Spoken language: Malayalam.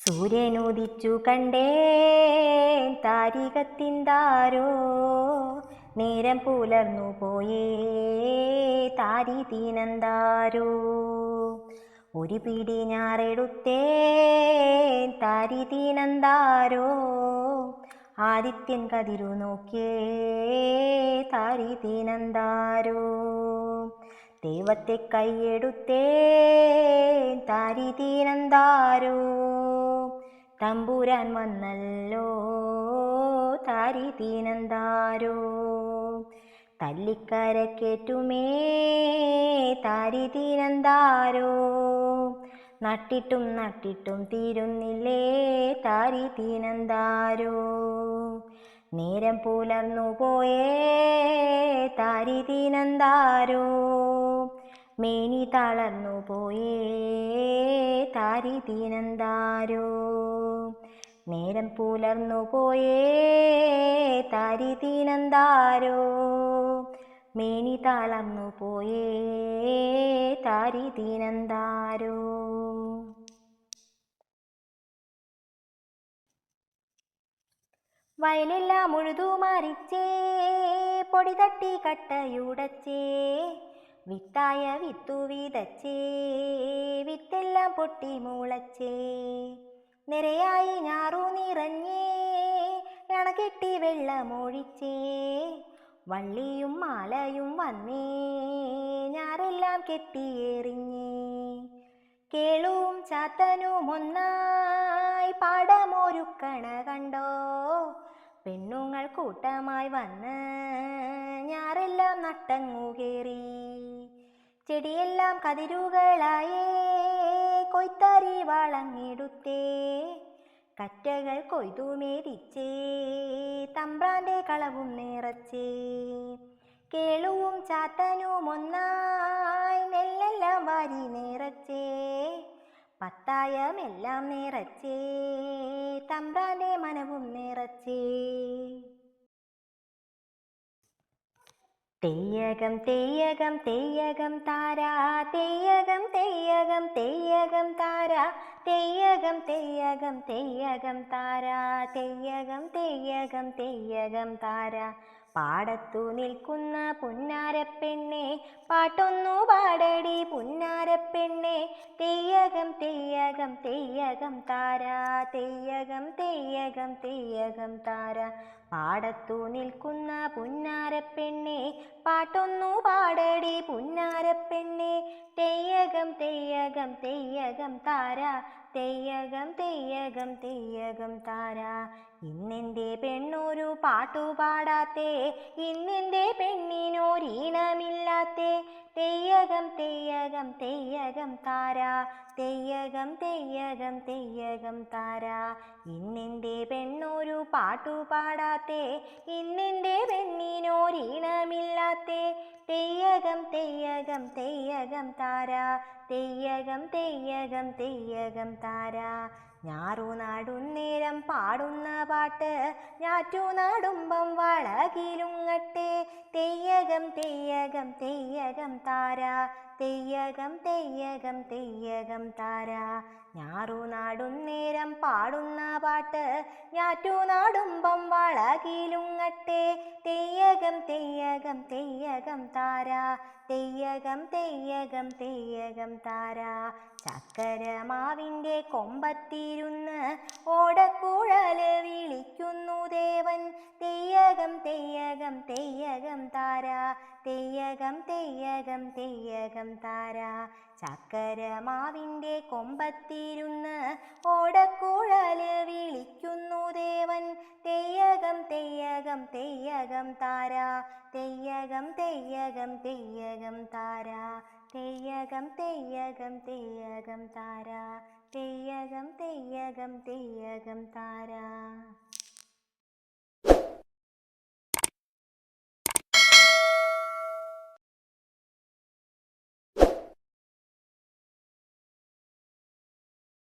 സൂര്യനുദിച്ചു കണ്ടേ താരികത്തിന്താരോ, നേരം പുലർന്നു പോയേ താരിതീനന്താരോ. ഒരു പിടി ഞാറെടുത്തേ താരിതീനന്താരോ, ആദിത്യൻ കതിരു നോക്കിയേ താരിതീനന്താരോ. ദൈവത്തെ കൈയെടുത്തേ താരിതീനന്താരോ, തമ്പുരാൻ വന്നല്ലോ താരിതീനന്താരോ. തല്ലിക്കരക്കേറ്റുമേ താരിതീനന്താരോ, നട്ടിട്ടും നട്ടിട്ടും തീരുന്നില്ലേ താരിതീനന്താരോ. നേരം പുലർന്നു പോയേ താരിതീനന്താരോ, മേനി തളർന്നു പോയേ താരിതീനന്താരോ. നേരം പുലർന്നു പോയേ താരിതീനന്താരോ, മേനി തളർന്നു പോയേ താരിതീനന്താരോ. വയലെല്ലാം ഉഴുതു മറിച്ചേ പൊടി തട്ടി കട്ടയുടച്ചേ, വിത്തായ വിത്തു വിതച്ചേ വിത്തെല്ലാം പൊട്ടി മുളച്ചേ. നിരയായി ഞാറു നിറഞ്ഞേ അണകെട്ടി വെള്ളമൊഴിച്ചേ, വള്ളിയും മാലയും വന്നേ ഞാറെല്ലാം കെട്ടിയെറിഞ്ഞേ. കേളും ചാത്തനും ഒന്നായി പാടമൊരുക്കണ കണ്ടോ, പെണ്ണുങ്ങൾ കൂട്ടമായി വന്ന് ഞാറെല്ലാം നട്ടങ്ങു കേറി. ചെടിയെല്ലാം കതിരുകളായേ കൊയ്ത്തരി വളങ്ങിടുത്തേ, കറ്റകൾ കൊയ്തു മേടിച്ചേ തമ്പ്രാന്റെ കളവും നിറച്ചേ. കേളുവും ചാത്തനും ഒന്നായി നെല്ലെല്ലാം വാരി നിറച്ചേ, പത്തായമെല്ലാം നിറച്ചേ തമ്പ്രാന്റെ മനവും നിറച്ചേ. തെയ്യകം തെയ്യകം തെയ്യകം താരാ, തെയ്യകം തെയ്യകം തെയ്യകം താരാ, തെയ്യകം തെയ്യകം തെയ്യകം താരാ, തെയ്യകം തെയ്യകം തെയ്യകം താരാ. പാടത്തു നിൽക്കുന്ന പുന്നാരപ്പെണ്ണെ പാട്ടൊന്നു പാടടി പുന്നാരപ്പെണ്ണെ, തെയ്യകം തെയ്യകം തെയ്യകം താരാ, തെയ്യകം തെയ്യകം തെയ്യകം താരാ. പാടത്തു നിൽക്കുന്ന പുന്നാരപ്പെണ്ണെ പാട്ടൊന്നു പാടടി പുന്നാരപ്പെണ്ണെ, തെയ്യകം തെയ്യകം തെയ്യകം താരാ, തെയ്യകം തെയ്യകം തെയ്യകം താരാ. ഇന്നെൻ്റെ പെണ്ണൊരു പാട്ടുപാടാത്തേ, ഇന്നെൻ്റെ പെണ്ണിനൊരീണമില്ലാത്തേ, തെയ്യകം തെയ്യകം തെയ്യകം താരാ, തെയ്യകം തെയ്യകം തെയ്യകം താരാ. ഇന്നെൻ്റെ പെണ്ണൊരു പാട്ടുപാടാത്തേ, ഇന്നെൻ്റെ പെണ്ണിനൊരീണമില്ലാത്തേ, തെയ്യകം തെയ്യകം തെയ്യകം താരാ, തെയ്യകം തെയ്യകം തെയ്യകം താരാ. ഞാറു നടുന്നേരം പാടുന്ന പാട്ട് ഞാറ്റു നടുമ്പം വളകിലുങ്ങട്ടെ, തെയ്യകം തെയ്യകം തെയ്യകം താരാ, തെയ്യകം തെയ്യകം തെയ്യകം താരാ. ഞാറു നടുന്നേരം പാടുന്ന പാട്ട് ഞാറ്റു നടുമ്പം വളകിലുങ്ങട്ടെ, തെയ്യകം തെയ്യകം തെയ്യകം താരാ, തെയ്യകം തെയ്യകം തെയ്യകം താരാ. ചക്കരമാവിൻ്റെ കൊമ്പത്തിരുന്ന് ഓടക്കുഴല് വിളിക്കുന്നു ദേവൻ, തെയ്യകം തെയ്യകം തെയ്യകം താരാ, തെയ്യകം തെയ്യകം തെയ്യകം താരാ. ചക്കരമാവിൻ്റെ കൊമ്പത്തിരുന്ന് ഓടക്കുഴല് വിളിക്കുന്നു ദേവൻ, തെയ്യകം തെയ്യകം തെയ്യകം താരാ, തെയ്യകം തെയ്യകം തെയ്യകം താരാ, തെയ്യകം തെയ്യകം തെയ്യകം താരാ, തെയ്യകം തെയ്യകം തെയ്യകം താരാ.